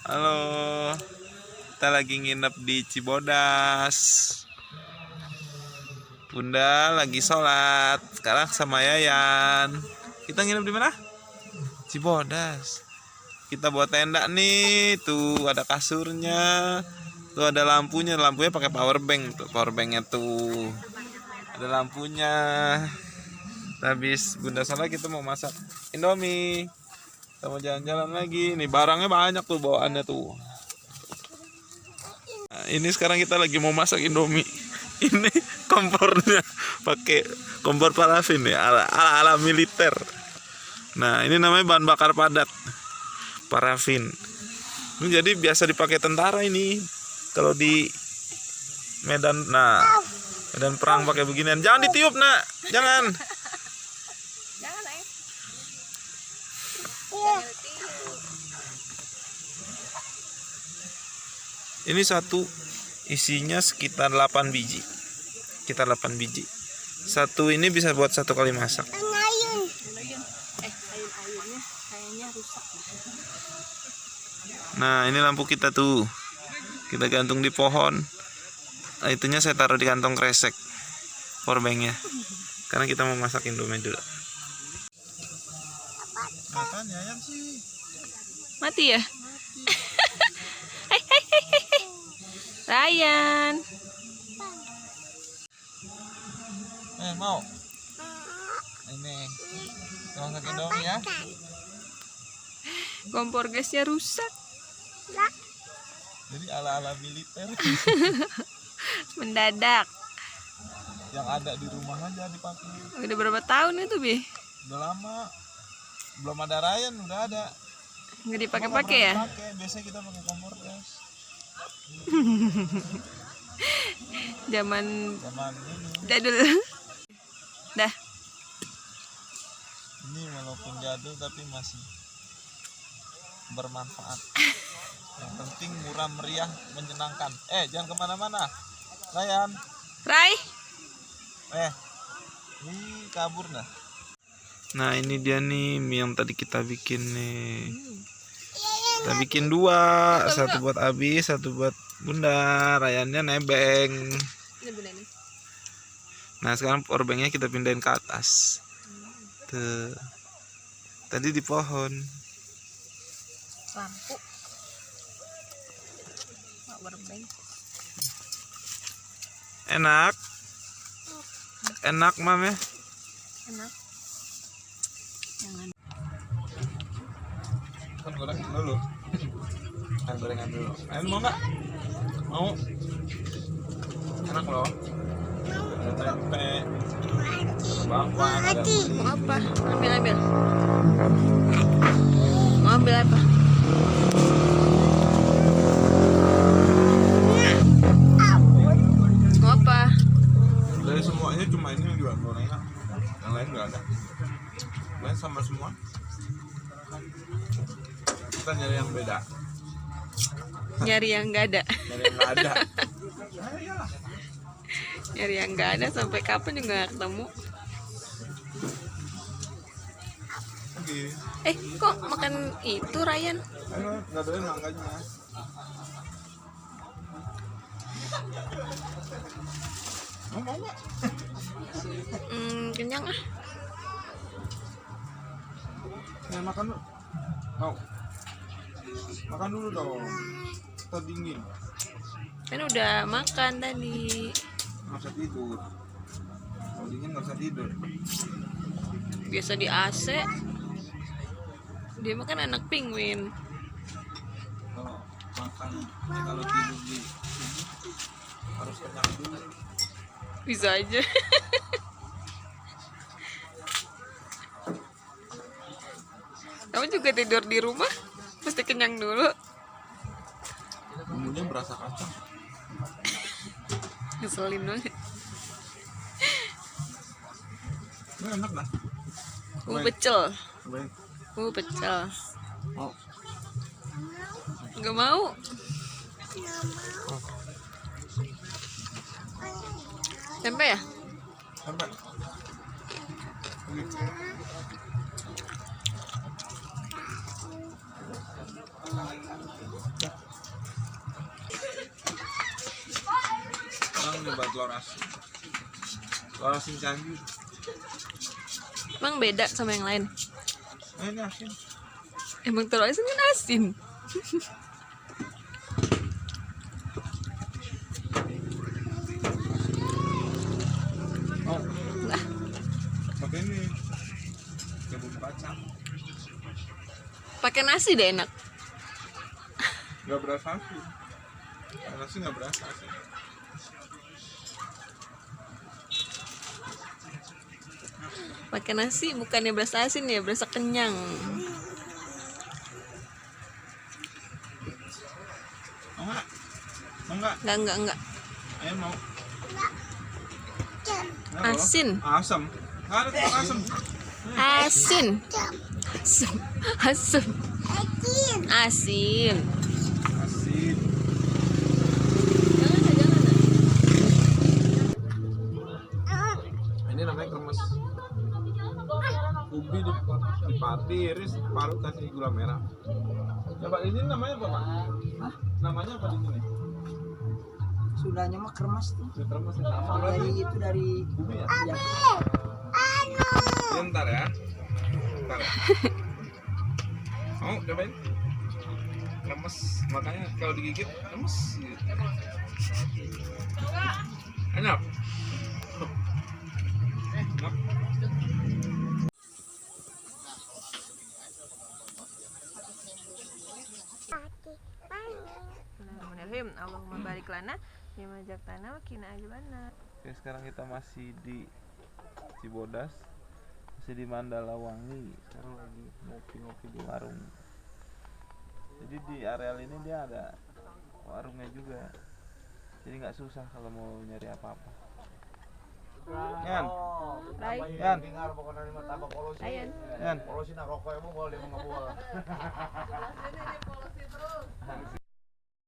Halo, kita lagi nginep di Cibodas. Bunda lagi sholat sekarang sama Yayan. Kita nginep di mana? Cibodas. Kita buat tenda nih, tuh ada kasurnya, tuh ada lampunya pakai power bank tuh, power banknya tuh, ada lampunya. Habis Bunda sholat kita mau masak Indomie. Kita mau jalan-jalan lagi. Nih barangnya banyak tuh bawaannya tuh. Nah, ini sekarang kita lagi mau masak Indomie. Ini kompornya pakai kompor parafin ya, ala militer. Nah, ini namanya bahan bakar padat. Parafin. Ini jadi biasa dipakai tentara ini. Kalau di medan, nah, medan perang pakai beginian. Jangan ditiup, Nak. Jangan. Ini satu isinya sekitar 8 biji. Sekitar 8 biji. Satu ini bisa buat satu kali masak. Nah, ini lampu kita tuh. Kita gantung di pohon. Nah, itunya saya taruh di kantong kresek. Powerbanknya. Karena kita mau masak Indomie dulu. Makanya ayam sih. Mati ya? Ryan. Mau? Ini. Kita masak Indomie ya. Kompor gasnya rusak. Jadi ala militer. Mendadak. Yang ada di rumah aja dipakai. Udah berapa tahun itu, Bi? Udah lama. Belum ada Ryan, udah ada. Nggak dipakai-pakai ya? Biasanya kita pakai kompor gas. Zaman ini. jadul. Dah. Ini walaupun jadul tapi masih bermanfaat. Yang penting murah meriah menyenangkan. Jangan kemana-mana, Ryan. Rai. Ini kabur dah. Nah, ini dia nih mie yang tadi kita bikin nih. Kita bikin 2, satu buat Abi, satu buat Bunda. Ryannya nebeng. Nah, sekarang powerbanknya kita pindahin ke atas. Tuh. Tadi di pohon. Lampu. Powerbank. Enak. Enak, Mam ya. Enak. Jangan. Kan gorengan dulu. Kan gorengan dulu. Mau nggak? Mau. Enak loh. Ada tempe. Ada bakwan. Mau apa? Ambil. Mau ambil apa? Mau apa? Dari semuanya cuma ini yang jual gorengan. Yang lain nggak ada. Lain sama semua. Kita nyari yang beda. Nyari yang nggak ada. Nyari yang nggak ada. Nyari yang nggak ada sampai kapan juga nggak ketemu. Kok makan itu, Ryan? Ayo, nggak doyan mangganya. Mau nggak? Kenyang ah. Makan dulu. Mau. Makan dulu dong. Kita dingin. Kan udah makan tadi. Nggak usah tidur. Kalau dingin nggak usah tidur. Biasa di AC. Dia makan anak penguin. Kalau makan, kalau tidur di sini harus kenyang dulu. Bisa aja. Kamu juga tidur di rumah? Mesti kenyang dulu. Bumbunya berasa kacang. Ngeselin banget. Ini enak dah. Pecel. Cobain. Pecel. Mau. Nggak mau. Tempe ya? Sampai. nyoba telur asin. Telur asin Cianjur. Emang beda sama yang lain? Ini asin. Emang telur asin kan asin. Oh, Nah, pakai ini. Pakai bumbu kacang. pakai nasi deh enak. Nggak berasa asin. Nasi nggak berasa asin. Pakai nasi bukannya berasa asin ya, berasa kenyang. Mau nggak? Mau nggak? Enggak. Ayo mau. Asin. Asam. Nggak ada telur asam. Asin. Asam. Asin. Asin. Ini namanya kremes. Ubi diiris, parut kasih gula merah. Coba ini namanya apa, Pak? Hah? Namanya apa di sini? Sudahnya mah kremes tuh. Ini kremes ya, sama Dari berarti. itu dari Ubi ya? ya, Bentar ya. Bentar. Mau cobain? Kremes, makanya kalau digigit kremes. Enak. Enak. Bismillahirrahmanirrahim. Allahumma barik lana bima jaktana wa qina adzabannar. Oke, sekarang kita masih di Cibodas, masih di Mandala Wangi. Sekarang lagi ngopi-ngopi di warung. Jadi di areal ini dia ada warungnya juga, jadi nggak susah kalau mau nyari apa-apa. Yan, Baik. Yan, Ayan. Yan. Polosin na rokok mo, boleh mga buwal.